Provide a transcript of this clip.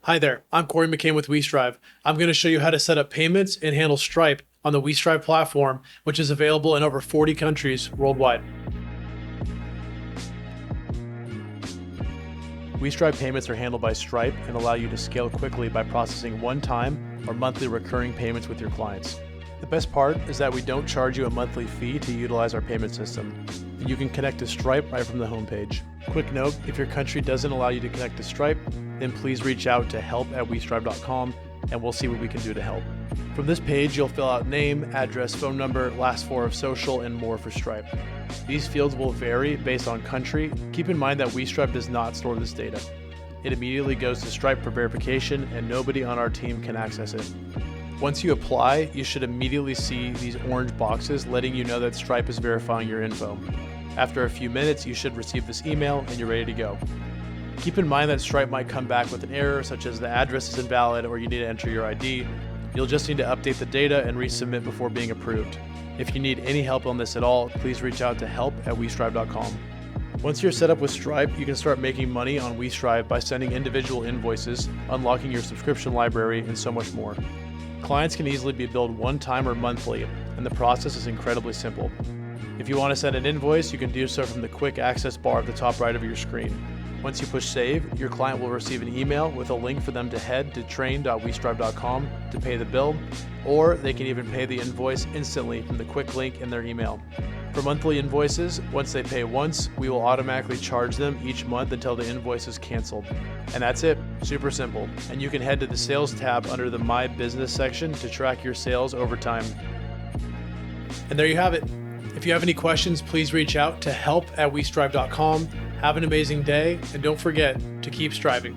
Hi there, I'm Corey McCain with WeStrive. I'm going to show you how to set up payments and handle Stripe on the WeStrive platform, which is available in over 40 countries worldwide. WeStrive payments are handled by Stripe and allow you to scale quickly by processing one-time or monthly recurring payments with your clients. The best part is that we don't charge you a monthly fee to utilize our payment system. You can connect to Stripe right from the homepage. Quick note, if your country doesn't allow you to connect to Stripe, then please reach out to help@westrive.com and we'll see what we can do to help. From this page, you'll fill out name, address, phone number, last four of social, and more for Stripe. These fields will vary based on country. Keep in mind that WeStrive does not store this data. It immediately goes to Stripe for verification and nobody on our team can access it. Once you apply, you should immediately see these orange boxes letting you know that Stripe is verifying your info. After a few minutes, you should receive this email and you're ready to go. Keep in mind that Stripe might come back with an error such as the address is invalid or you need to enter your ID. You'll just need to update the data and resubmit before being approved. If you need any help on this at all, please reach out to help@westrive.com. Once you're set up with Stripe, you can start making money on WeStrive by sending individual invoices, unlocking your subscription library, and so much more. Clients can easily be billed one time or monthly, and the process is incredibly simple. If you want to send an invoice, you can do so from the quick access bar at the top right of your screen. Once you push save, your client will receive an email with a link for them to head to train.westrive.com to pay the bill, or they can even pay the invoice instantly from the quick link in their email. For monthly invoices, once they pay once, we will automatically charge them each month until the invoice is canceled. And that's it, super simple. And you can head to the sales tab under the My Business section to track your sales over time. And there you have it. If you have any questions, please reach out to help@westrive.com. Have an amazing day, and don't forget to keep striving.